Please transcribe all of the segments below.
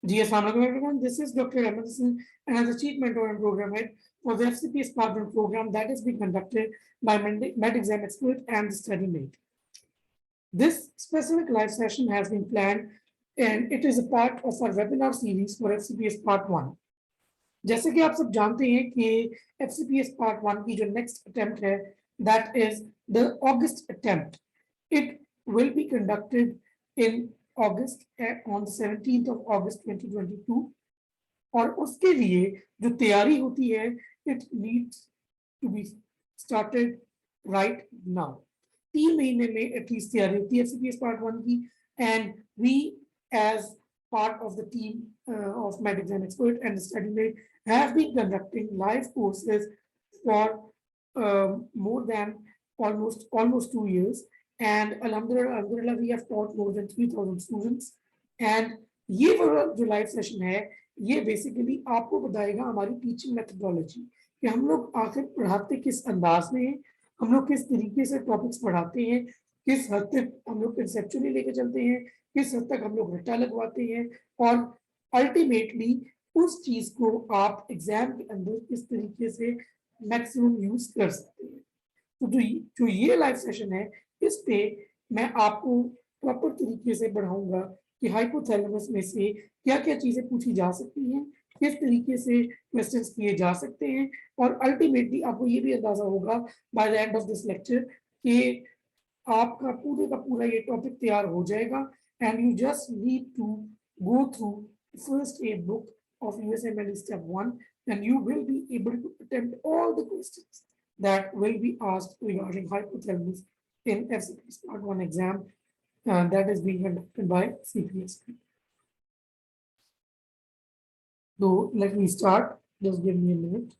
जी अस्सलाम वालेकुम everyone. This is Dr. Ahmed Hassan and as the Chief Mentor and Program Head for the FCPS Part 1 program that is being conducted by Med Exam Expert and the Study Mate. This specific live session has been planned and it is a part of our webinar series for FCPS Part 1. जैसे कि आप सब जानते हैं कि FCPS Part 1 की जो next attempt है that is the August attempt. It will be conducted in August on the 17th of August 2022 और उसके लिए जो तैयारी होती है it needs to be started right now. 3 महीने में एटलीस्ट तैयारी होती है FCPS Part 1 की and we as part of the team of Med Exam Expert and Study Mate have been conducting live courses for more than almost 2 years and alhamdulillah we have taught more than 3,000 students and ये जो live session है ये basically आपको बताएगा हमारी teaching methodology कि हम लोग आखिर पढ़ाते किस अंदाज में हैं, हम लोग किस तरीके से टॉपिक्स पढ़ाते हैं, किस हद तक हम लोग कंसेप्चुअली लेके चलते हैं, किस हद तक हम लोग रट्टा लगवाते हैं और अल्टीमेटली उस चीज को आप एग्जाम के अंदर किस तरीके से मैक्सिमम यूज कर सकते हैं। तो जो ये लाइव सेशन है इस पे मैं आपको प्रॉपर तरीके से पढ़ाऊंगा कि हाइपोथैलेमस में से क्या क्या चीजें पूछी जा सकती हैं, किस तरीके से क्वेश्चंस किए जा सकते हैं और अल्टीमेटली आपको ये भी अंदाजा होगा by the end of this lecture कि आपका पूरे का पूरा ये टॉपिक तैयार हो जाएगा and you just need to go through first aid book of USMLE step 1 and you will be able to attempt all the questions that will be asked regarding hypothalamus in FCPS Part 1 exam that is being conducted by CPS. So let me start. Just give me a minute.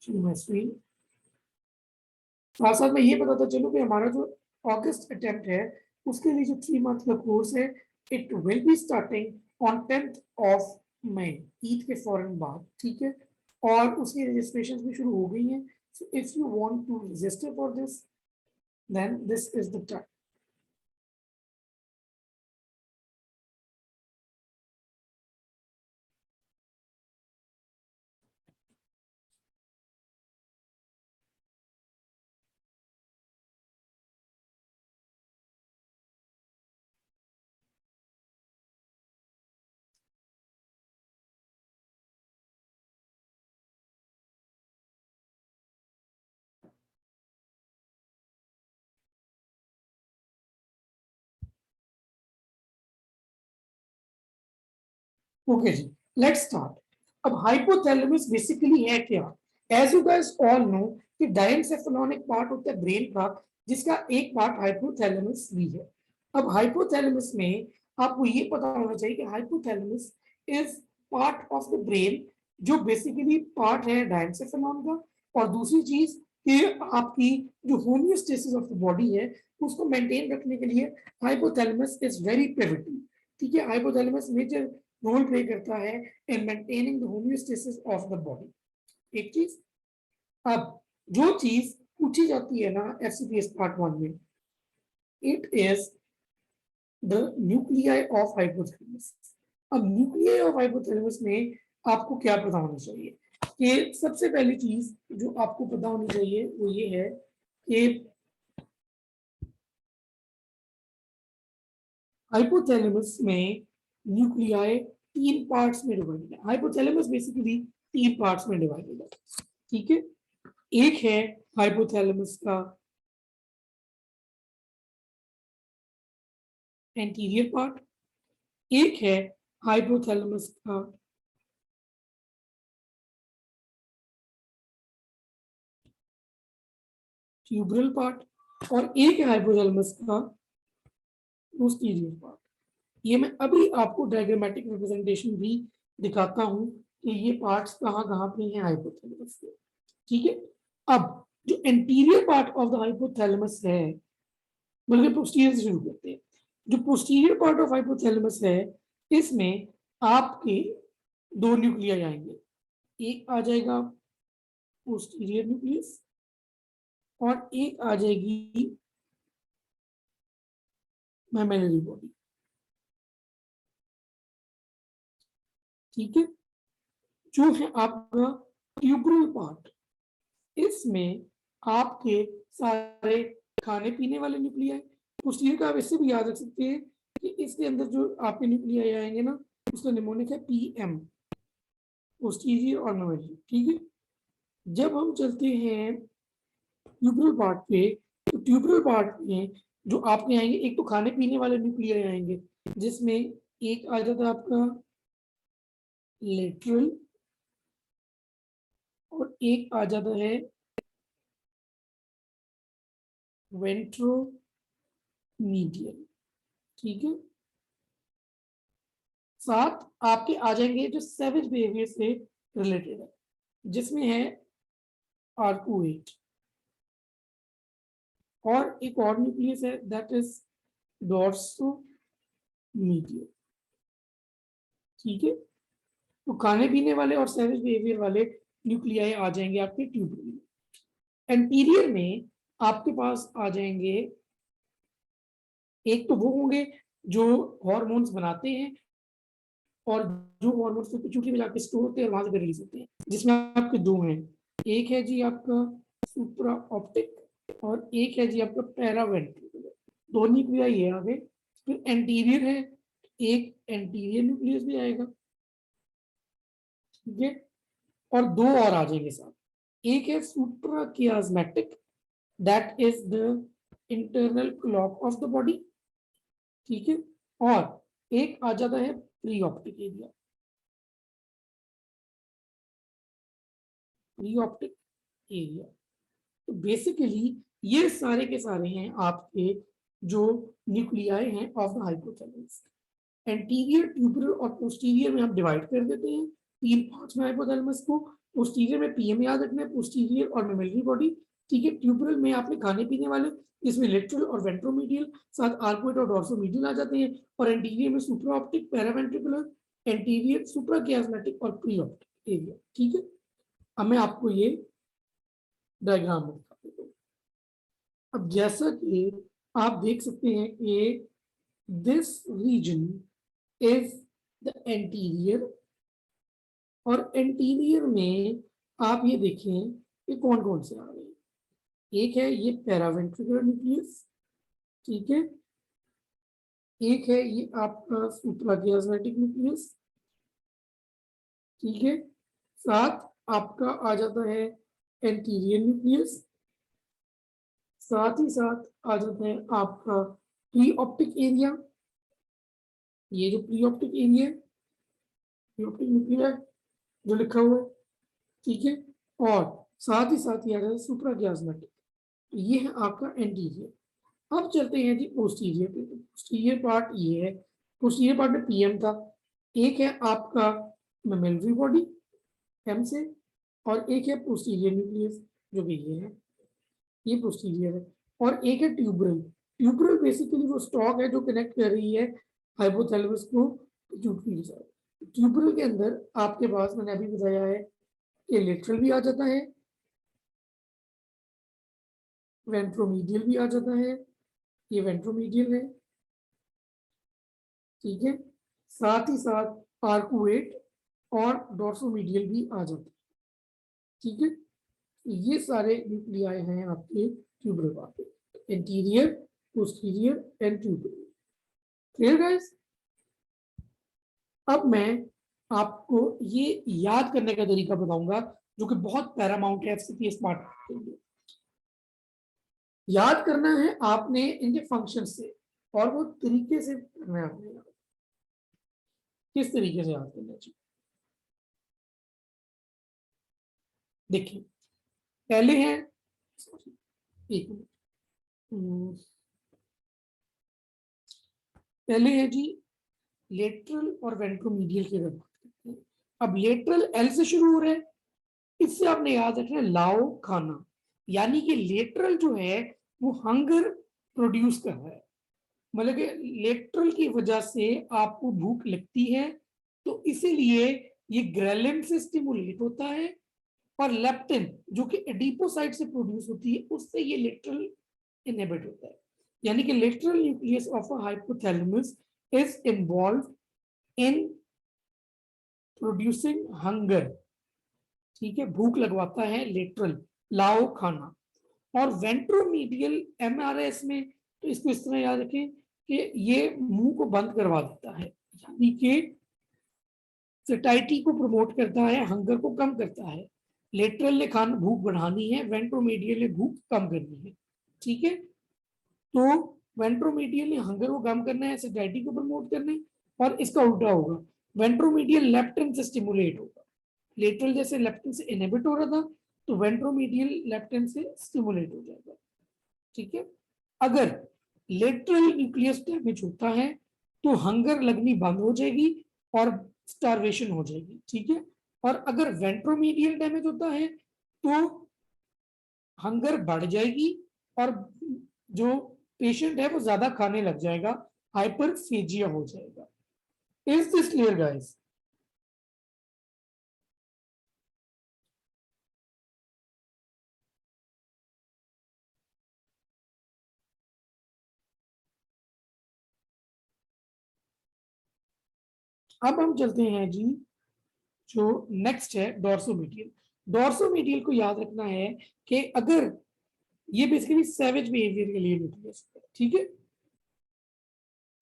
Share my screen. साथ में ये बताता चलूं कि हमारा जो अगस्त attempt है उसके लिए जो 3 मंथ का कोर्स है it will be starting on 10th of May Eid के फौरन बाद, ठीक है, और उसकी रजिस्ट्रेशन भी शुरू हो गई हैं. So if you want to register for this then this is the time. Okay जी, लेट्स स्टार्ट. अब हाइपोथैलेमस बेसिकली है क्या? As you guys all know कि डायनसेफेलॉनिक पार्ट होता है ब्रेन का जिसका एक पार्ट हाइपोथैलेमस भी है. अब हाइपोथैलेमस में आपको ये पता होना चाहिए कि hypothalamus is part of the brain जो बेसिकली पार्ट है डायनसेफेलॉन का और दूसरी चीज कि आपकी जो होमियोस्टेसिस ऑफ द बॉडी है उसको मेंटेन रखने के लिए हाइपोथैलेमस इज वेरी पिवटल. ठीक है, हाइपोथैलेमस मेजर रोल प्ले करता है in maintaining the homeostasis of the body. एक चीज. अब जो चीज पूछी जाती है ना एफसीपीएस पार्ट 1 में it is the nuclei of hypothalamus. अब न्यूक्लियाई ऑफ हाइपोथैलेमस में आपको क्या पता होना चाहिए कि सबसे पहली चीज जो आपको पता होनी चाहिए वो ये है कि हाइपोथैलेमस में न्यूक्लियाई 3 पार्ट्स में डिवाइडेड है. हाइपोथैलेमस बेसिकली 3 पार्ट्स में डिवाइडेड है, ठीक है. एक है हाइपोथैलेमस का एंटीरियर पार्ट, एक है हाइपोथैलेमस का ट्यूबरल पार्ट और एक है हाइपोथैलेमस का पोस्टीरियर पार्ट. ये मैं अभी आपको डायग्रामेटिक रिप्रेजेंटेशन भी दिखाता हूं कि ये पार्ट्स कहाँ पे हैं हाइपोथैलेमस के, ठीक है. अब जो anterior part of the hypothalamus है, बल्कि पोस्टीरियर से शुरू करते हैं. जो पोस्टीरियर पार्ट ऑफ हाइपोथैलेमस है इसमें आपके 2 न्यूक्लियाई आएंगे. एक आ जाएगा पोस्टीरियर न्यूक्लियस और एक आ जाएगी मैमेलरी बॉडी। ठीक है, जो है आपका ट्यूबरल पार्ट, इसमें आपके सारे खाने पीने वाले न्यूक्लियाई, पोस्टीरियर का आप इससे भी याद रख सकते हैं कि इसके अंदर जो आपके न्यूक्लियाई आएंगे ना, उसका निमोनिक है पीएम, पोस्टीरियर और मैमेलरी। ठीक है, जब हम चलते हैं ट्यूबरल पार्ट पे, तो ट्यूबरल पार्ट में जो आपके आएंगे, एक तो खाने पीने वाले न्यूक्लियाई आएंगे, जिसमें एक आ जाता है आपका लेटरल और एक आ जाता है वेंट्रोमीडियल। ठीक है, साथ आपके आ जाएंगे जो सेवेज बिहेवियर से रिलेटेड है, जिसमें है आर्कुएट, और एक और न्यूक्लियस है दैट इज डॉर्सोमीडियल। ठीक है, तो खाने पीने वाले और सेवेज बिहेवियर वाले न्यूक्लियाई आ जाएंगे आपके ट्यूबरल में। एंटीरियर में आपके पास आ जाएंगे, एक तो वो होंगे जो हार्मोन्स बनाते हैं और जो हार्मोन्स पिट्यूटरी में जाके स्टोर होते हैं और वहां से रिलीज होते हैं, जिसमें आपके दो हैं, एक है जी आपका सुप्रा ऑप्टिक और एक है जी आपका पैरावेंट्रिकुलर। दो न्यूक्लियाई है आगे। फिर एंटीरियर है, एक एंटीरियर न्यूक्लियस भी आएगा। ठीक है, और दो और आ जाएंगे साथ, एक है suprachiasmatic that is the internal clock of the body. ठीक है, और एक आ जाता है preoptic area, preoptic area. तो बेसिकली ये सारे के सारे हैं आपके जो न्यूक्लियाई हैं of the hypothalamus. Anterior, tuberal और पोस्टीरियर में हम डिवाइड कर देते हैं तीन पार्ट्स में हाइपोथैलेमस को। पोस्टीरियर में पीएम याद रखना है, पोस्टीरियर और मेमोरी बॉडी। ठीक है, ट्यूबरल में आपने खाने पीने वाले, इसमें लेटरल और वेंट्रोमीडियल, साथ आर्कुएट और डॉर्सोमीडियल आ जाते हैं। और एंटीरियर में सुप्रा ऑप्टिक, पैरावेंट्रिकुलर, एंटीरियर सुप्राकियास्मेटिक और प्री ऑप्टिक एरिया। ठीक है, अब मैं आपको ये डायग्राम में दिखा देता हूँ। अब जैसा कि आप देख सकते हैं कि this region is the anterior, और एंटीरियर में आप ये देखें ये कौन कौन से आ रहे हैं। एक है ये पैरावेंट्रिकुलर न्यूक्लियस, ठीक है, एक है ये आपका सुप्राकियास्मेटिक न्यूक्लियस, ठीक है, साथ आपका आ जाता है एंटीरियर न्यूक्लियस, साथ ही साथ आ जाता है आपका प्री ऑप्टिक एरिया, ये जो प्री ऑप्टिक एरिया है, प्री ऑप्टिक न्यूक्लियर जो लिखा हुआ है। ठीक है, और साथ ही साथ ये आ जाता है सुप्राकियास्मेटिक, ये है आपका एंटीरियर। अब चलते हैं जी पोस्टीरियर पे। पोस्टीरियर पार्ट ये है, पोस्टीरियर पार्ट में पीएम था, एक है आपका मेमोरी बॉडी एम से, और एक है पोस्टीरियर न्यूक्लियस जो कि ये पोस्टीरियर है, और एक है ट्यूबरल। ट्यूबरल बेसिकली वो स्टॉक है जो कनेक्ट कर रही है हाइपोथैलेमस को पिट्यूटरी के साथ। ट्यूबरल के अंदर आपके पास मैंने अभी बताया है कि लेटरल भी आ जाता है, वेंट्रोमीडियल भी आ जाता है, ये वेंट्रोमीडियल है। ठीक है, साथ ही साथ आर्कुएट और डॉर्सोमीडियल भी आ जाता है। ठीक है, ये सारे न्यूक्लियाई हैं आपके tuberal part, anterior, posterior and tuberal. Clear guys? अब मैं आपको ये याद करने का तरीका बताऊंगा जो कि बहुत पैरामाउंट है एफसीपीएस पार्ट के लिए। याद करना है आपने इनके फंक्शन से, और वो तरीके से करना है आपने। किस तरीके से याद करना चाहिए देखिए, पहले है, एक मिनट, पहले है जी लेटरल और वेंट्रोमीडियल की बात करते हैं। अब लेटरल एल से शुरू हो रहा है, इससे आपने याद रखना है लाओ खाना, यानी कि लेटरल जो है वो हंगर प्रोड्यूस कर रहा है, मतलब कि लेटरल की वजह से आपको भूख लगती है, तो इसीलिए ये ग्रेलिन से स्टिमुलेट होता है और लेप्टिन जो कि एडिपोसाइट से प्रोड्यूस होती है, उससे ये लेटरल इनहिबिट होता है। यानी कि lateral nucleus of a hypothalamus is involve in producing hunger, ठीक है, भूख लगवाता है लेटरल, लाओ खाना। और वेंट्रोमीडियल एमआरएस में तो इसको इस तरह याद रखें कि ये मुंह को बंद करवा देता है, यानी कि सैटिस्फैक्शन को प्रमोट करता है, हंगर को कम करता है। लेटरल ने खाना भूख बढ़ानी है, वेंट्रोमीडियल ने भूख कम करनी है, ठीक है। तो वेंट्रोमीडियल ने हंगर को कम करना है, सैटिस्फैक्शन को प्रमोट करना है, और इसका उल्टा होगा, वेंट्रोमीडियल लेप्टिन से स्टिमुलेट होगा। लेटरल जैसे लेप्टिन से इनहिबिट हो रहा था, तो वेंट्रोमीडियल लेप्टिन से स्टिमुलेट हो जाएगा, ठीक है। अगर लेटरल न्यूक्लियस डैमेज होता है तो हंगर लगनी बंद हो जाएगी और स्टार्वेशन हो जाएगी, ठीक है। और अगर वेंट्रोमीडियल डैमेज होता है तो हंगर बढ़ जाएगी और जो पेशेंट है वो ज्यादा खाने लग जाएगा, हाइपरफेजिया हो जाएगा। Is this clear guys? अब हम चलते हैं जी, जो नेक्स्ट है डोर्सोमीडियल। डोर्सोमीडियल को याद रखना है कि अगर ये बेसिकली सैवेज बिहेवियर के लिए न्यूक्लियस है, ठीक है।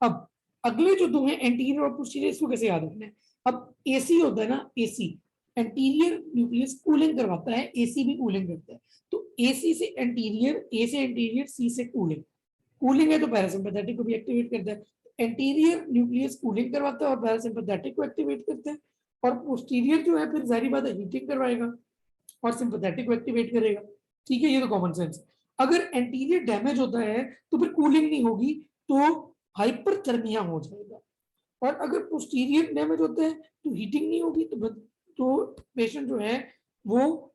अब अगले जो दो हैं एंटीरियर और पोस्टीरियर, इसको कैसे याद रखना है? अब एसी होता है ना, एसी एंटीरियर न्यूक्लियस कूलिंग करवाता है, एसी भी कूलिंग करता है। तो एसी से एंटीरियर, ए से एंटीरियर, सी से कूलिंग। कूलिंग है तो पैरासिम्पैथेटिक को भी एक्टिवेट करता है। एंटीरियर न्यूक्लियस कूलिंग करवाता है और पैरासिम्पैथेटिक को एक्टिवेट करता है, और पोस्टीरियर जो है फिर जाहिर बात है हीटिंग करवाएगा और सिंपैथेटिक को एक्टिवेट करेगा, ठीक है। ये तो कॉमन सेंस। अगर एंटीरियर डैमेज होता है तो फिर कूलिंग नहीं होगी, तो हाइपरथर्मिया हो जाएगा। और अगर पोस्टीरियर डैमेज होता है तो हीटिंग नहीं होगी, तो पेशेंट जो है वो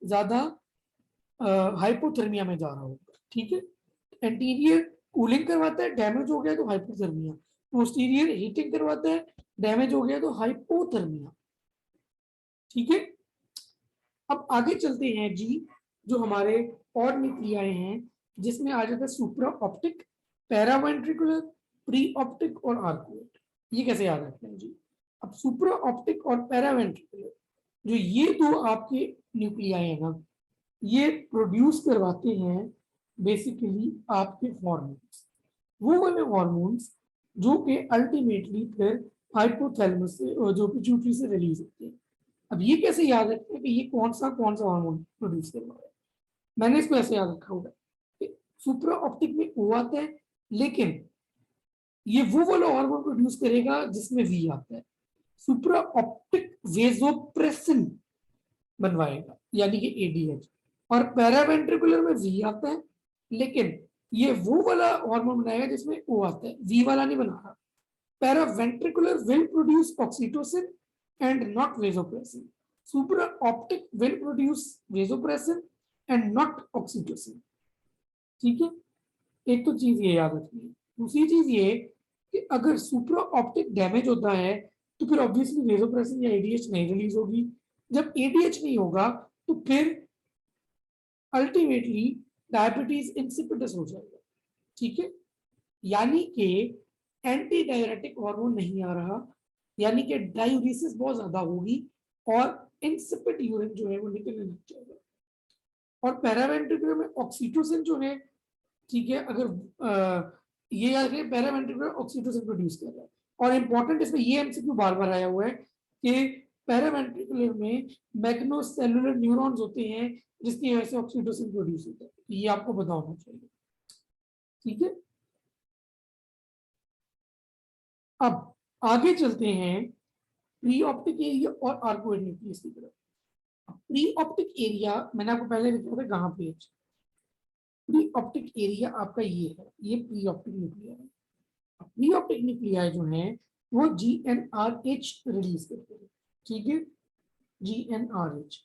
ज्यादा हाइपोथर्मिया में जा रहा होगा, ठीक है। एंटीरियर कूलिंग करवाता है, डैमेज हो गया तो हाइपोथर्मिया। पोस्टीरियर हीटिंग करवाता है, डैमेज हो गया तो हाइपोथर्मिया, ठीक है। अब आगे चलते हैं जी, जो हमारे और न्यूक्लियाए हैं, जिसमें आ जाता है सुप्रा ऑप्टिक, पैरावेंट्रिकुलर, प्री ऑप्टिक और आर्कुएट। ये कैसे याद रखते हैं जी? अब सुप्रा ऑप्टिक और पैरावेंट्रिकुलर, जो ये दो आपके न्यूक्लियाए हैं ना, ये प्रोड्यूस करवाते हैं बेसिकली आपके हॉर्मोन्स, वो वाले हॉर्मोन्स जो कि अल्टीमेटली फिर हाइपोथैलेमस से, जो पिट्यूटरी से रिलीज होते हैं। अब ये कैसे याद रखते हैं कि ये कौन सा हार्मोन प्रोड्यूस कर रहा है? मैंने इसको ऐसे याद रखा होगा कि सुप्रा ऑप्टिक में ओ आता है, लेकिन ये वो वाला हार्मोन प्रोड्यूस करेगा जिसमें वी आता है। सुप्रा ऑप्टिक वेजोप्रेसिन बनवाएगा, यानी कि एडीएच। और पैरावेंट्रिकुलर में वी आता है, लेकिन ये वो वाला हार्मोन बनाएगा जिसमें ओ आता है, वी वाला नहीं बना रहा। Paraventricular will produce oxytocin and not vasopressin. Supraoptic will produce vasopressin and not oxytocin. ठीक है, एक तो चीज ये याद रखनी है। दूसरी चीज ये कि अगर सुप्रा ऑप्टिक डैमेज होता है तो फिर ऑब्वियसली वेसोप्रेसिन या एडीएच नहीं रिलीज होगी। जब एडीएच नहीं होगा तो फिर अल्टीमेटली डायबिटीज इंसिपिडस हो जाएगा, ठीक है। यानी कि एंटी डायरेटिक हार्मोन नहीं आ रहा, यानी कि डायूरिसिस बहुत ज्यादा होगी और इंसिपिड यूरिन जो है वो निकलने लग जाएगा। और पैरावेंट्रिकुलर में ऑक्सीटोसिन जो है, ठीक है, अगर ये याद रखें पैरावेंट्रिकुलर ऑक्सीटोसिन प्रोड्यूस कर रहा है। और इंपॉर्टेंट इसमें ये एमसीक्यू बार बार आया हुआ है कि पैरावेंट्रिकुलर में मैग्नोसेलुलर न्यूरॉन्स होते हैं जिसकी वजह से ऑक्सीटोसिन प्रोड्यूस होता है, ये आपको पता होना चाहिए, ठीक है। अब आगे चलते हैं प्री ऑप्टिक एरिया और आर्कोइड न्यूक्लियस की तरफ। प्री ऑप्टिक एरिया मैंने आपको पहले लिखा था कहाँ पे? प्री ऑप्टिक एरिया आपका ये है, ये प्री ऑप्टिक न्यूक्लिया है। प्री ऑप्टिक न्यूक्लिया जो है वो GnRH रिलीज करते हैं, ठीक है। GnRH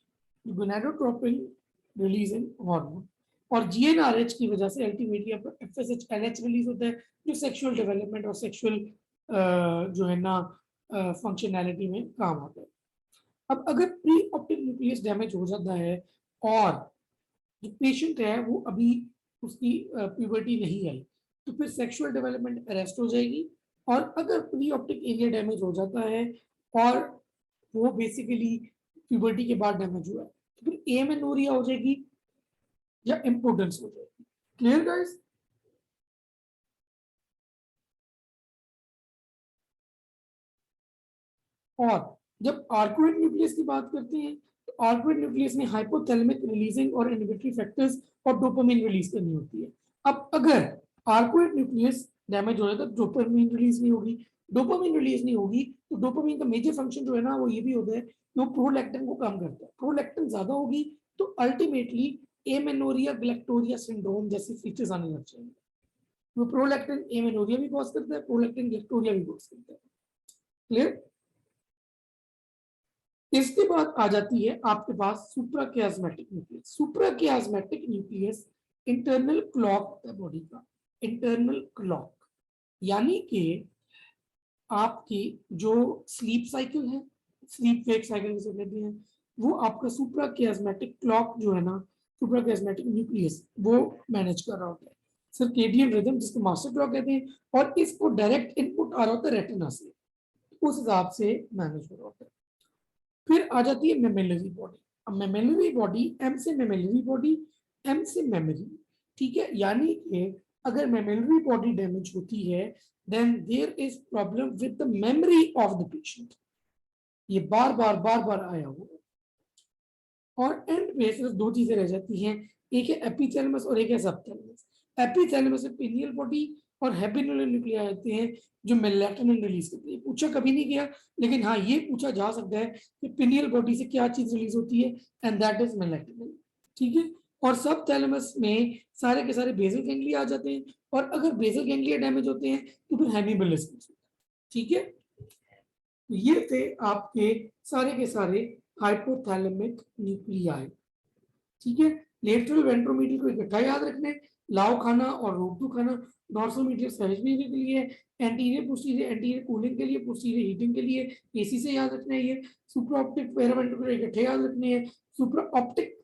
गोनाडोट्रोपिन रिलीजिंग हार्मोन, और GnRH की वजह से अल्टीमेटली आपका FSH-LH रिलीज होता है, जो सेक्सुअल डेवलपमेंट और सेक्सुअल जो है ना फंक्शनैलिटी में काम आता है। अब अगर प्री ऑप्टिक न्यूक्लियस डैमेज हो जाता है और जो पेशेंट है वो अभी उसकी प्यूबर्टी नहीं आई, तो फिर सेक्सुअल डेवलपमेंट अरेस्ट हो जाएगी। और अगर प्री ऑप्टिक एरिया डैमेज हो जाता है और वो बेसिकली प्यूबर्टी के बाद डैमेज हुआ है, तो फिर एमेनोरिया हो जाएगी या इम्पोर्टेंस हो जाएगी। Clear guys? और जब आर्कुएट न्यूक्लियस की बात करते हैं तो आर्कुएट न्यूक्लियस में हाइपोथैलेमिक रिलीजिंग और इनहिबिटरी फैक्टर्स और डोपामिन रिलीज करनी होती है। अब अगर आर्कुएट न्यूक्लियस डैमेज हो जाता है तो डोपामिन रिलीज नहीं होगी, डोपामिन रिलीज नहीं होगी तो डोपामिन का मेजर फंक्शन जो है ना वो ये भी होता है कि वो प्रोलैक्टिन को कम करता है। प्रोलैक्टिन ज्यादा होगी तो अल्टीमेटली एमेनोरिया ग्लैक्टोरिया सिंड्रोम जैसे फीचर्स आने लग जाएंगे। वो प्रोलैक्टिन एमेनोरिया भी कॉज करता है, प्रोलैक्टिन ग्लैक्टोरिया भी कॉज करता है। क्लियर? इसके बाद आ जाती है आपके पास सुप्राकियास्मेटिक न्यूक्लियस। सुप्राकियास्मेटिक न्यूक्लियस इंटरनल क्लॉक है बॉडी का, इंटरनल क्लॉक, यानी कि आपकी जो स्लीप साइकिल है, स्लीप वेक साइकिल जिसे कहते हैं, वो आपका सुप्राकियास्मेटिक क्लॉक जो है ना, सुप्राकियास्मेटिक न्यूक्लियस वो मैनेज कर रहा होता है। सर्केडियन रिदम जिसको मास्टर क्लॉक कहते हैं, और इसको डायरेक्ट इनपुट आ रहा होता है रेटिना से, उस हिसाब से मैनेज हो रहा होता है। फिर आ जाती है मेमेलरी बॉडी। अब मेमेलरी बॉडी, एम से मेमेलरी बॉडी, एम से मेमोरी, ठीक है, यानी कि अगर मेमेलरी बॉडी डैमेज होती है then there is problem with the memory of the patient. ये बार बार आया हुआ है। और एंड में सिर्फ दो चीजें रह जाती हैं, एक है एपिथैलेमस और एक है सबथैलेमस। एपिथैलेमस में पिनियल बॉडी और हैबिनुलर न्यूक्लिया आते हैं जो मेलेटोनिन रिलीज करती है। पूछा कभी नहीं गया, लेकिन हाँ ये पूछा जा सकता है कि पिनियल बॉडी से क्या चीज रिलीज होती है, एंड दैट इज मेलेटोनिन। ठीक है। और सब थैलेमस में सारे के सारे बेसल गैंग्लिया आ जाते हैं, और अगर बेसल गैंग्लिया डैमेज होते हैं तो फिर हेमीबिलिस। ठीक है। ये थे आपके सारे के सारे हाइपोथैलेमिक न्यूक्लियाई। ठीक है। लेटरल वेंट्रोमीडियल को इकट्ठा याद रखना है, लाव खाना और रोटू खाना डोर्सल मीडियल सर्जरी के लिए, एंटीरियर पोस्टीरियर, एंटीरियर कूलिंग के लिए, पोस्टीरियर हीटिंग के लिए, एसी से याद रखना है। ये सुप्रा ऑप्टिक पैरावेंट्रिकुलर इकट्ठे याद रखने हैं। सुप्रा ऑप्टिक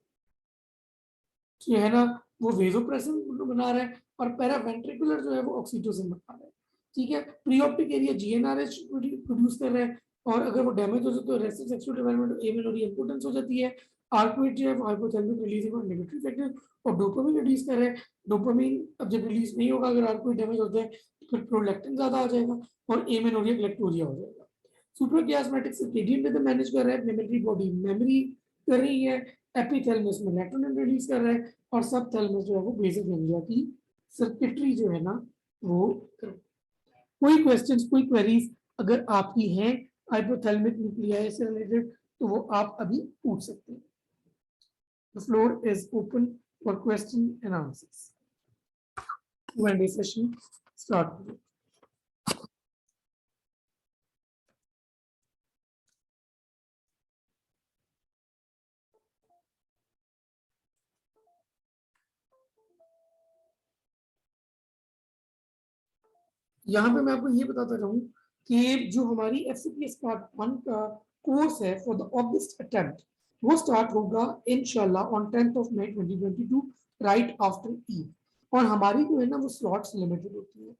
जो है ना वो वेजोप्रेसिन बना रहा है, और पैरावेंट्रिकुलर जो है वो ऑक्सीटोसिन बना रहा है। ठीक है। Preoptic area GnRH produce कर रहा है, और अगर वो डैमेज हो जाए तो restive sexual development amenorrhea importance हो जाती है। आर्कुएट जो है वो हाइपोथैलेमिक रिलीजिंग और नेगेटिव फैक्टर और डोपामिन रिलीज कर रहा है। डोपामिन अब जब रिलीज नहीं होगा, अगर आर्कुएट डैमेज होता है तो फिर प्रोलैक्टिन ज्यादा आ जाएगा और एमेनोरिया ग्लैक्टोरिया हो जाएगा। सुप्राकियास्मेटिक सर्केडियन रिदम मैनेज कर रहा है, मेमोरी बॉडी मेमोरी कर रही है, एपिथैलेमस में मेलेटोनिन रिलीज कर रहा है, और सब थैलेमस जो है वो बेसिक गैंग्लिया की सर्किटरी जो है ना वो कर। कोई क्वेश्चंस, कोई क्वेरीज अगर आपकी हैं हाइपोथैलेमिक न्यूक्लियाई से रिलेटेड तो वो आप अभी पूछ सकते हैं। The floor is open for question and answers. Q&A session start. यहाँ पे मैं आपको ये बताता रहूं कि जो हमारी FCPS पार्ट 1 का कोर्स है फॉर द ऑगस्ट अटेम्प्ट, वो स्टार्ट होगा इंशाल्लाह on 10th of May 2022 right after Eid. और हमारी जो है ना वो स्लॉट्स लिमिटेड होती है।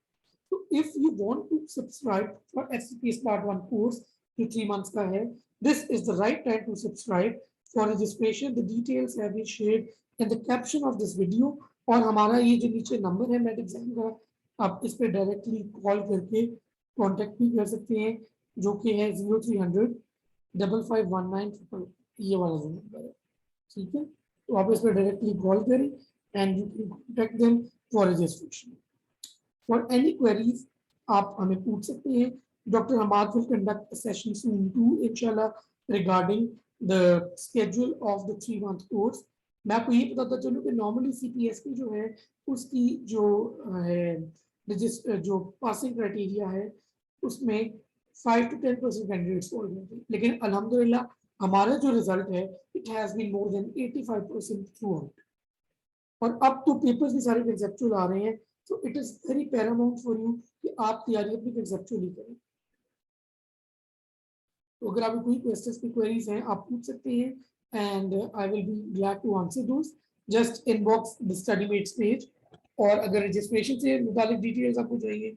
तो if you want to subscribe for FCPS part 1 course जो 3 मंथ्स का है, this is the right time to subscribe. For registration the details have been shared in the caption of this video. और हमारा ये जो नीचे नंबर है made exam का, आप इस पे डायरेक्टली कॉल करके कांटेक्ट भी कर सकते हैं, जो कि है 0300 5519 ये वाला जो नंबर है। ठीक है। तो आप इस पर डायरेक्टली कॉल करें and you can contact them for registration. For any queries आप हमें पूछ सकते हैं। Doctor Hammad will conduct session soon to इंशाल्लाह regarding the schedule of the 3 month course. मैं आपको ये बताता चलूँ कि नॉर्मली CPS की जो है उसकी जो है जो पासिंग क्राइटेरिया है उसमें 5 to 10% कैंडिडेट्स फॉल करते हैं, लेकिन अल्हम्दुलिल्लाह हमारा जो रिजल्ट है it has been more than 85% throughout. और अब तो पेपर्स भी सारे कंसेप्चुअल आ रहे हैं, तो it is very Paramount for you कि आप तैयारी अपनी कंसेप्चुअली करें। तो अगर आपको कोई क्वेश्चंस की क्वेरीज हैं आप पूछ सकते हैं and I will be glad to answer those just inbox the study mates page और अगर रजिस्ट्रेशन से मुतालिक डिटेल्स आपको चाहिए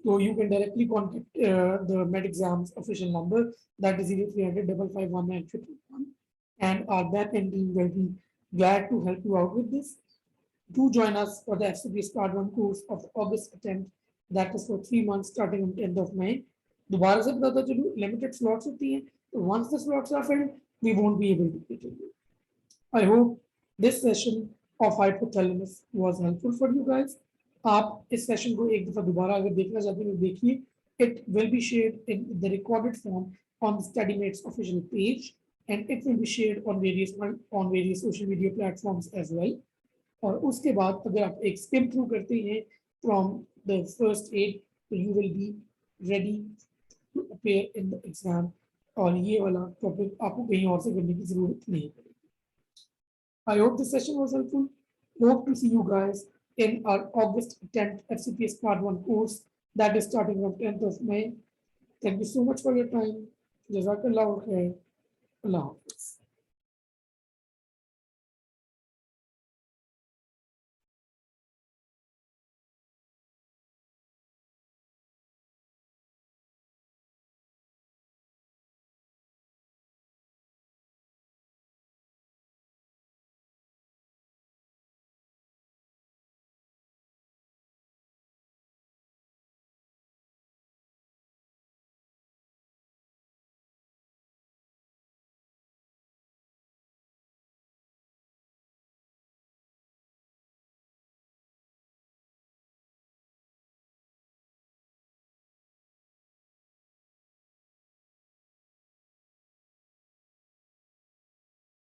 तो you can directly contact the Med Exams official number that is 0300 551 and our back end team will be glad to help you out with this. Do join us for the FCPS Part 1 course of the August attempt that is for 3 months starting on 10th of May. दोबारा से बताता चलूं limited slots होती हैं तो once the slots are filled we won't be able to cater you. I hope this session of hypothalamus was helpful for you guys. आप इस session को एक दफा दोबारा अगर देखना चाहते हैं तो देखिए. It will be shared in the recorded form on the StudyMates official page and it will be shared on various social media platforms as well. और उसके बाद अगर आप एक स्किम थ्रू करते हैं from the first aid तो you will be ready to appear in the exam और ये वाला टॉपिक आपको कहीं और से करने की जरूरत नहीं पड़ेगी. I hope this session was helpful. Hope to see you guys in our August 10th FCPS Part 1 course that is starting on 10th of May. Thank you so much for your time. Jazakallah khair. Allah Hafiz.